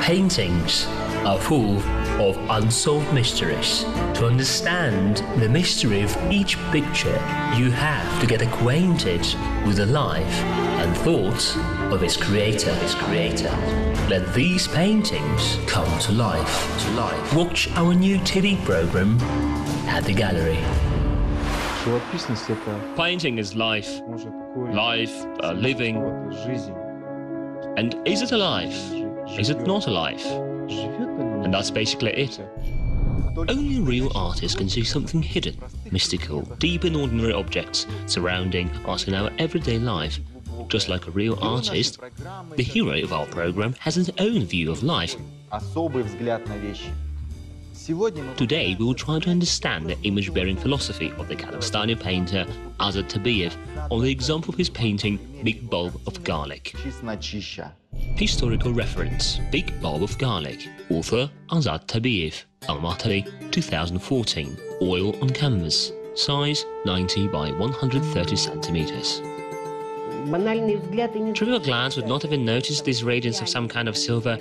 paintings are full of unsolved mysteries. To understand the mystery of each picture, you have to get acquainted with the life and thoughts of its creator. Let these paintings come to life. Watch our new TV program at the gallery. Painting is life, living. And is it alive? Is it not alive? And that's basically it. Only a real artist can see something hidden, mystical, deep in ordinary objects surrounding us in our everyday life. Just like a real artist, the hero of our program has his own view of life. Today we will try to understand the image-bearing philosophy of the Kazakhstani painter Azat Tabiyev on the example of his painting Big Bulb of Garlic. Historical reference: Big Bulb of Garlic. Author Azat Tabiyev. Almaty, 2014. Oil on canvas. Size 90 by 130 centimeters. Trivial glance would not even notice this radiance of some kind of silver,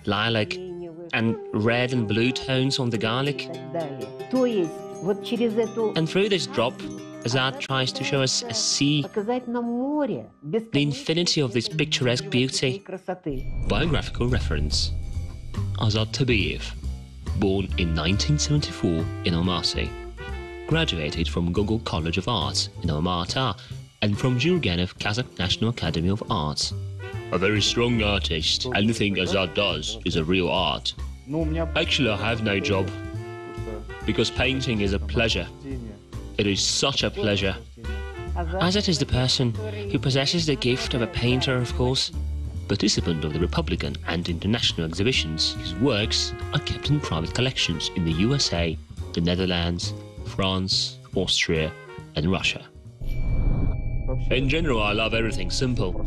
lilac, and red and blue tones on the garlic. And through this drop, Azat tries to show us a sea, the infinity of this picturesque beauty. Biographical reference: Azat Tabiyev, born in 1974 in Almaty. Graduated from Gogol College of Arts in Almaty and from Jurgenov Kazakh National Academy of Arts. A very strong artist. Anything Azat does is a real art. Actually, I have no job, because painting is a pleasure. It is such a pleasure. Azat is the person who possesses the gift of a painter, of course. Participant of the Republican and international exhibitions, his works are kept in private collections in the USA, the Netherlands, France, Austria, and Russia. In general, I love everything simple.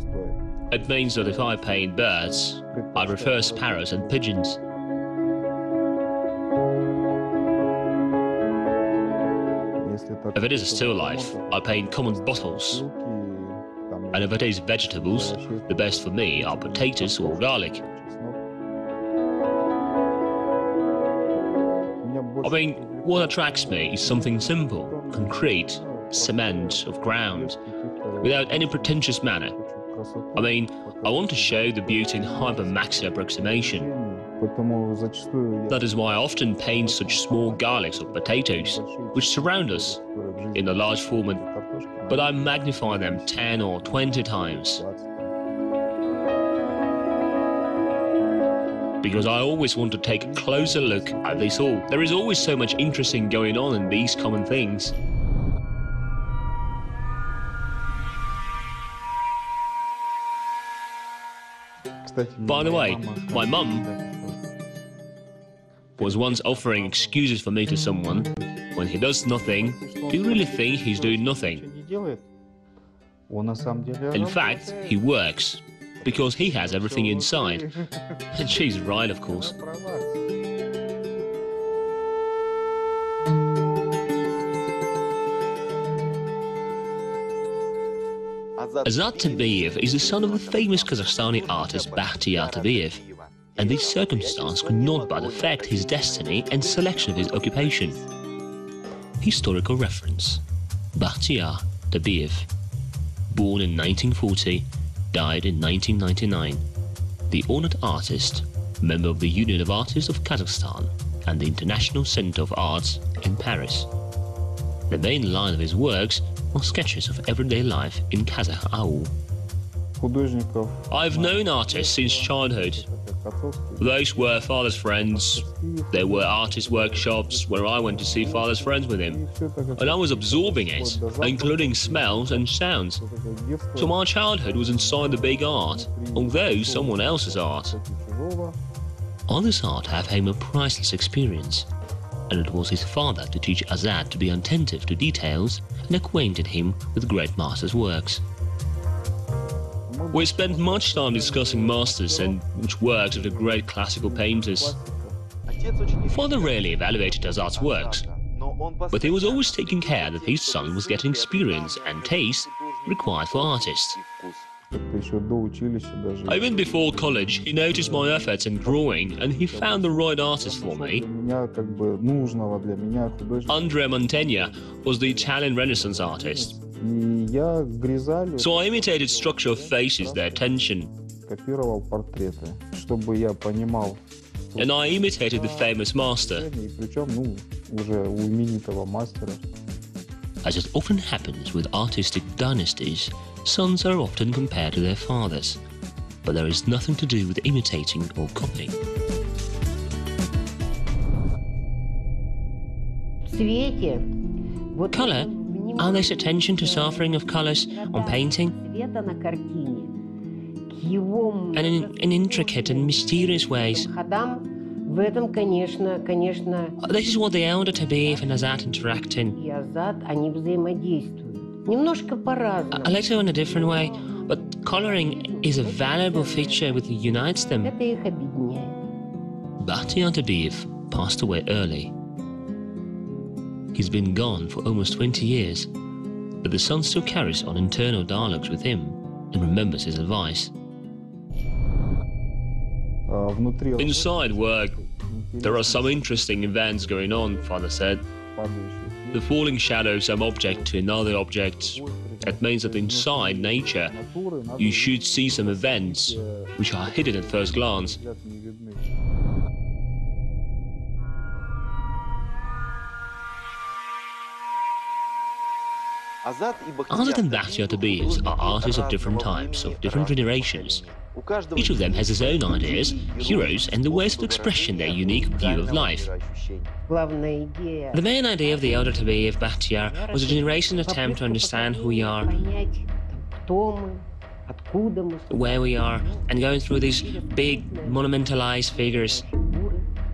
It means that if I paint birds, I prefer sparrows and pigeons. If it is a still life, I paint common bottles. And if it is vegetables, the best for me are potatoes or garlic. I mean, what attracts me is something simple, concrete, cement of ground, without any pretentious manner. I mean, I want to show the beauty in hyper-maxi approximation. That is why I often paint such small garlics or potatoes, which surround us in a large format, but I magnify them 10 or 20 times. Because I always want to take a closer look at this all. There is always so much interesting going on in these common things. By the way, my mum was once offering excuses for me to someone. When he does nothing, do you really think he's doing nothing? In fact, he works, because he has everything inside. And she's right, of course. Azat Tabiyev is the son of the famous Kazakhstani artist Bakhtiar Tabiyev, and this circumstance could not but affect his destiny and selection of his occupation. Historical reference: Bakhtiar Tabiyev, born in 1940, died in 1999. The honored artist, member of the Union of Artists of Kazakhstan and the International Center of Arts in Paris. The main line of his works are sketches of everyday life in Kazakh aul. I've known artists since childhood. Those were father's friends. There were artist workshops where I went to see father's friends with him, and I was absorbing it, including smells and sounds. So my childhood was inside the big art, although someone else's art. On this art have him a priceless experience, and it was his father to teach Azat to be attentive to details and acquainted him with great masters' works. We spent much time discussing masters and which works of the great classical painters. Father rarely evaluated Azat's works, but he was always taking care that his son was getting experience and taste required for artists. Even before college, he noticed my efforts in drawing and he found the right artist for me. Andrea Mantegna was the Italian Renaissance artist. So I imitated structure of faces, their tension. And I imitated the famous master. As it often happens with artistic dynasties, sons are often compared to their fathers, but there is nothing to do with imitating or copying. Color, and this attention to suffering of colors on painting, and in intricate and mysterious ways. This is what the elder Tabiev and Azat interact in. A little in a different way, but coloring is a valuable feature which unites them. Bakhtiar Tabiev passed away early. He's been gone for almost 20 years, but the son still carries on internal dialogues with him and remembers his advice. Inside work, there are some interesting events going on, Father said. The falling shadow of some object to another object. That means that inside nature, you should see some events which are hidden at first glance. Azat and Bakhtiar Tabievs are artists of different types, of different generations. Each of them has his own ideas, heroes, and the ways of expression their unique view of life. The main idea of the elder Tabiev Bakhtiar was a generation's attempt to understand who we are, where we are, and going through these big, monumentalized figures.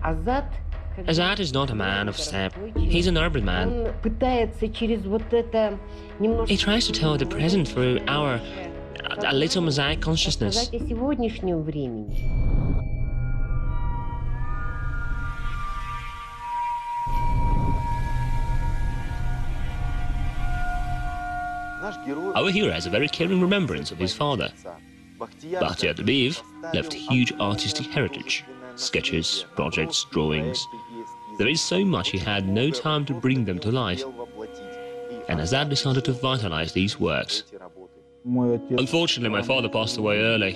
Azat is not a man of steppe. He's an urban man. He tries to tell the present through our a little mosaic consciousness. Our hero has a very caring remembrance of his father. Bakhtiar Tabiev left huge artistic heritage, sketches, projects, drawings. There is so much he had no time to bring them to life, and Azat decided to vitalize these works. Unfortunately, my father passed away early.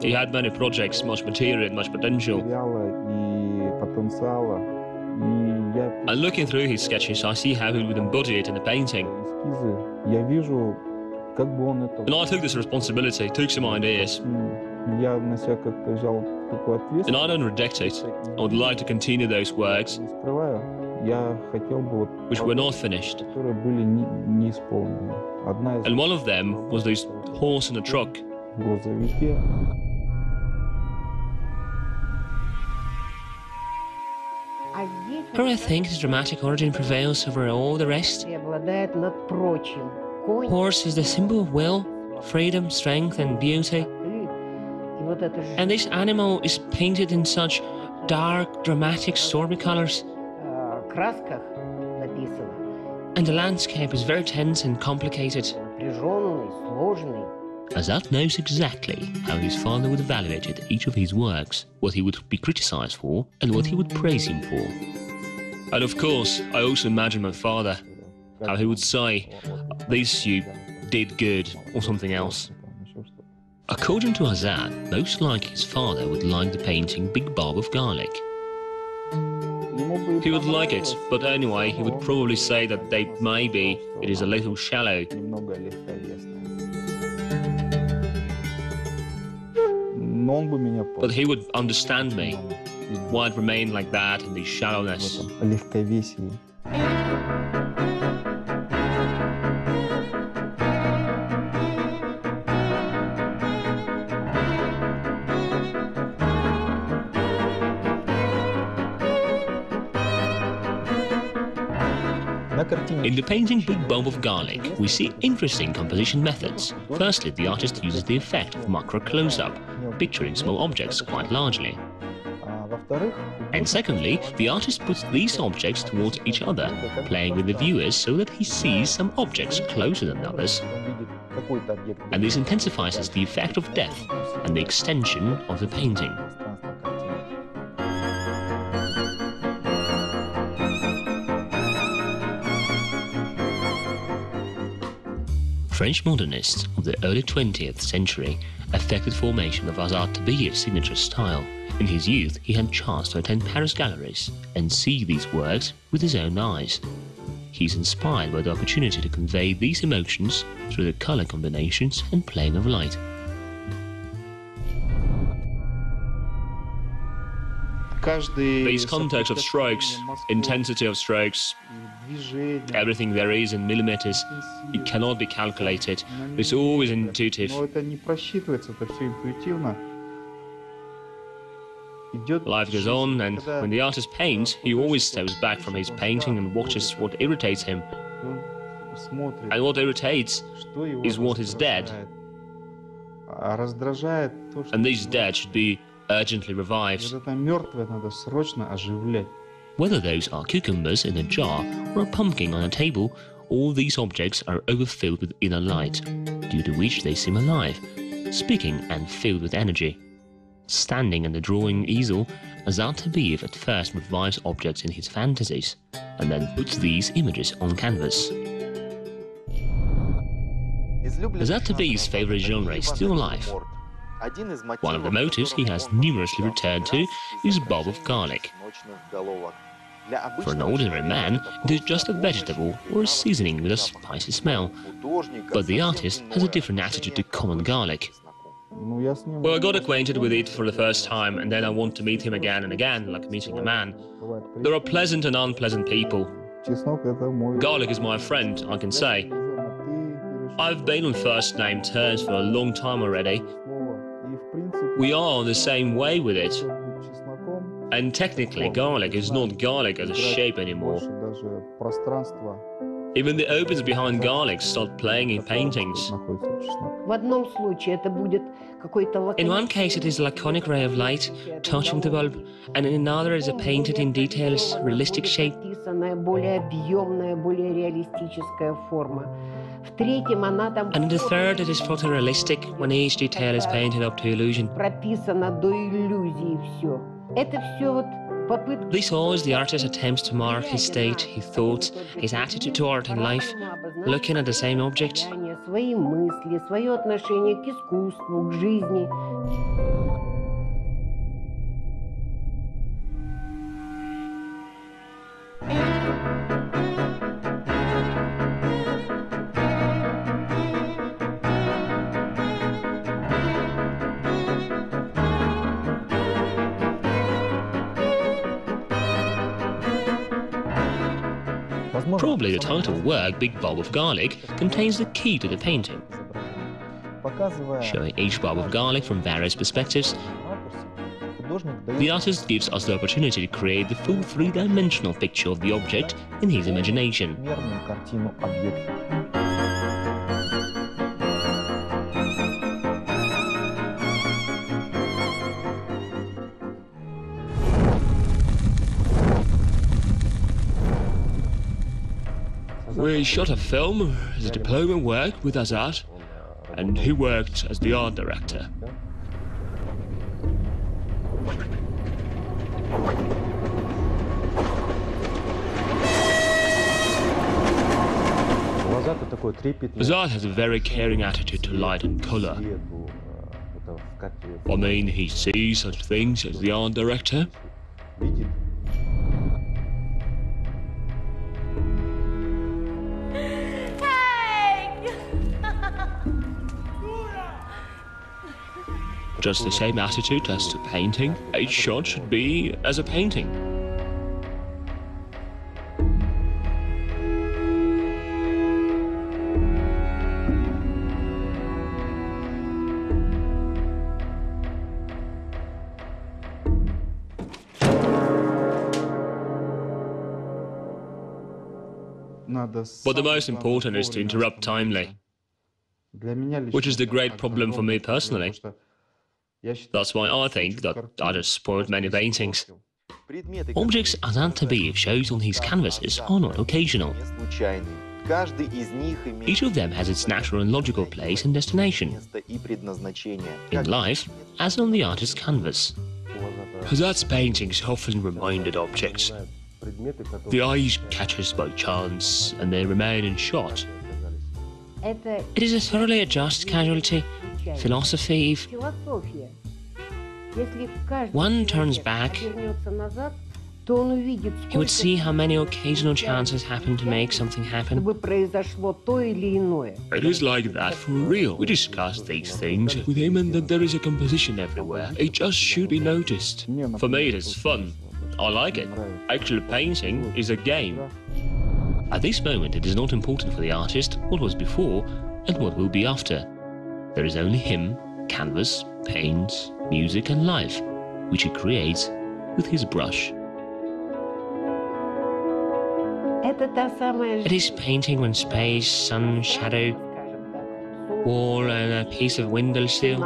He had many projects, much material, much potential. And looking through his sketches, I see how he would embody it in a painting. And I took this responsibility, took some ideas. And I don't reject it. I would like to continue those works, which were not finished. And one of them was this horse in a truck. Here I think his dramatic origin prevails over all the rest. Horse is the symbol of will, freedom, strength and beauty. And this animal is painted in such dark, dramatic, stormy colors. And the landscape is very tense and complicated. Azat knows exactly how his father would evaluate each of his works, what he would be criticized for, and what he would praise him for. And of course, I also imagine my father, how he would say, "This you did good," or something else. According to Azat, most likely his father would like the painting Big Bulb of Garlic. He would like it, but anyway, he would probably say that maybe it is a little shallow. But he would understand me, why it remained like that in the shallowness. In the painting Big Bulb of Garlic, we see interesting composition methods. Firstly, the artist uses the effect of macro close-up, picturing small objects quite largely. And secondly, the artist puts these objects towards each other, playing with the viewers so that he sees some objects closer than others. And this intensifies the effect of depth and the extension of the painting. French modernists of the early 20th century affected formation of Azat Tabiyev's signature style. In his youth, he had chance to attend Paris galleries and see these works with his own eyes. He's inspired by the opportunity to convey these emotions through the color combinations and playing of light. These context of strokes, intensity of strokes, everything there is in millimeters, it cannot be calculated. It's always intuitive. Life goes on, and when the artist paints, he always steps back from his painting and watches what irritates him. And what irritates is what is dead. And this dead should be urgently revived. Whether those are cucumbers in a jar or a pumpkin on a table, all these objects are overfilled with inner light, due to which they seem alive, speaking and filled with energy. Standing at the drawing easel, Azat Tabiyev at first revives objects in his fantasies, and then puts these images on canvas. Azat Tabiyev's favorite genre is still life. One of the motifs he has numerously returned to is bulb of garlic. For an ordinary man, it is just a vegetable or a seasoning with a spicy smell, but the artist has a different attitude to common garlic. Well, I got acquainted with it for the first time, and then I want to meet him again and again, like meeting a man. There are pleasant and unpleasant people. Garlic is my friend, I can say. I've been on first name terms for a long time already. We are on the same way with it. And technically, garlic is not garlic as a shape anymore. Even the opens behind garlic start playing in paintings. In one case it is a laconic ray of light touching the bulb, and in another is a painted in details, realistic shape. And in the third it is photorealistic, when each detail is painted up to illusion. This all is the artist's attempts to mark his state, his thoughts, his attitude to art and life, looking at the same object. Probably the title work, Big Bulb of Garlic, contains the key to the painting. Showing each bulb of garlic from various perspectives, the artist gives us the opportunity to create the full three-dimensional picture of the object in his imagination. We shot a film as a diploma work with Azat, and he worked as the art director. Azat has a very caring attitude to light and color. I mean, he sees such things as the art director. Just the same attitude as to painting. Each shot should be as a painting. But the most important is to interrupt timely, which is the great problem for me personally. That's why I think that artists spoiled many paintings. Objects Azat Tabiyev shows on his canvases are not occasional. Each of them has its natural and logical place and destination in life, as on the artist's canvas. Azat's paintings often reminded objects. The eye catches by chance, and they remain in shot. It is a thoroughly adjusted casualty, philosophy. If one turns back, he would see how many occasional chances happen to make something happen. It is like that for real. We discuss these things with him, and that there is a composition everywhere. It just should be noticed. For me, it is fun. I like it. Actual painting is a game. At this moment, it is not important for the artist what was before and what will be after. There is only him, canvas, paints, music and life, which he creates with his brush. It is painting when space, sun, shadow, wall and a piece of window sill.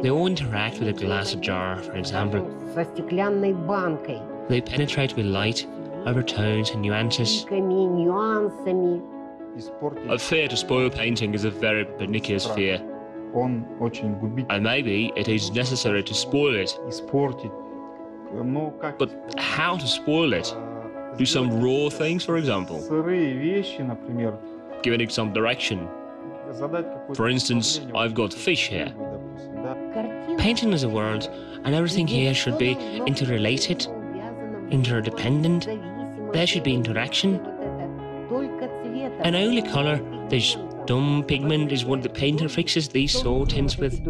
They all interact with a glass jar, for example. They penetrate with light, overtones and nuances. A fear to spoil painting is a very pernicious fear. And maybe it is necessary to spoil it. But how to spoil it? Do some raw things, for example. Giving it some direction. For instance, I've got fish here. Painting is a world, and everything here should be interrelated, interdependent. There should be interaction. And only color, this dumb pigment, is what the painter fixes these soul tints with.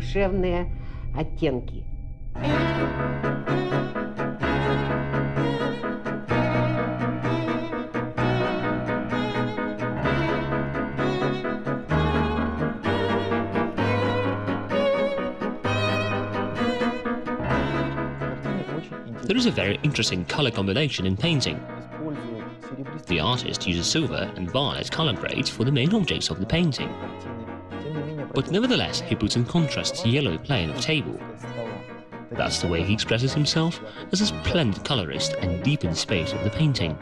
There is a very interesting color combination in painting. The artist uses silver and violet color grades for the main objects of the painting. But nevertheless, he puts in contrast the yellow plane of table. That's the way he expresses himself as a splendid colorist and deepens space of the painting.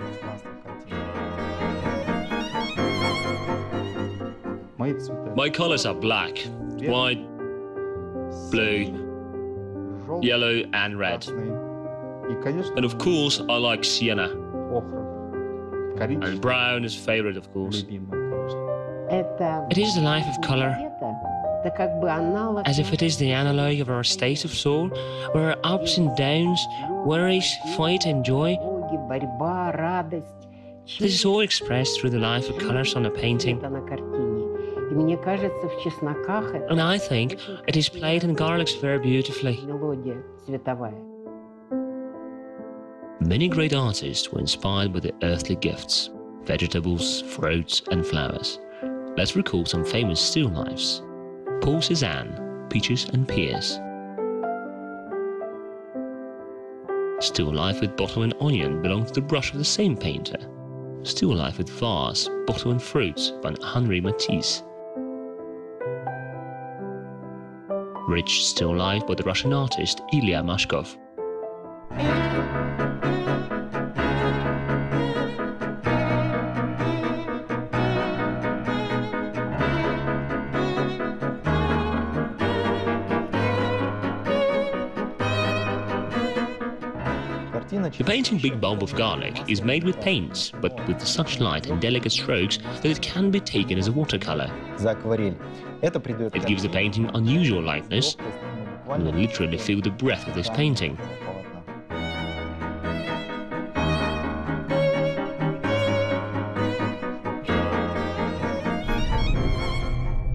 My colors are black, white, blue, yellow and red. And of course, I like sienna. And brown is favorite, of course. It is the life of color, as if it is the analogue of our state of soul, where our ups and downs, worries, fight and joy. This is all expressed through the life of colors on a painting. And I think it is played in garlics very beautifully. Many great artists were inspired by the earthly gifts, vegetables, fruits and flowers. Let's recall some famous still lifes. Paul Cézanne, Peaches and Pears. Still life with bottle and onion belongs to the brush of the same painter. Still life with vase, bottle and fruits by Henri Matisse. Rich still life by the Russian artist Ilya Mashkov. The painting Big Bulb of Garlic is made with paints, but with such light and delicate strokes that it can be taken as a watercolor. It gives the painting unusual lightness, and will literally feel the breath of this painting.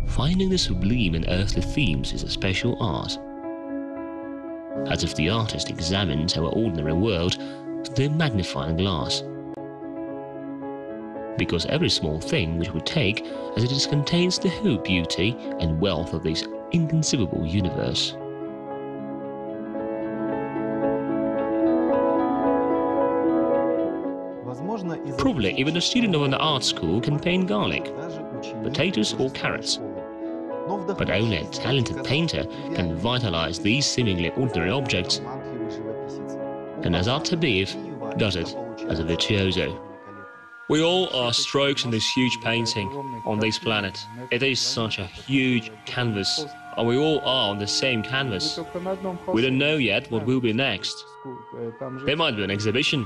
Finding the sublime in earthly themes is a special art. As if the artist examines our ordinary world through the magnifying glass. Because every small thing which we take as it contains the whole beauty and wealth of this inconceivable universe. Probably even a student of an art school can paint garlic, potatoes or carrots. But only a talented painter can vitalize these seemingly ordinary objects, and Azat Tabiyev does it as a virtuoso. We all are strokes in this huge painting on this planet. It is such a huge canvas, and we all are on the same canvas. We don't know yet what will be next. There might be an exhibition.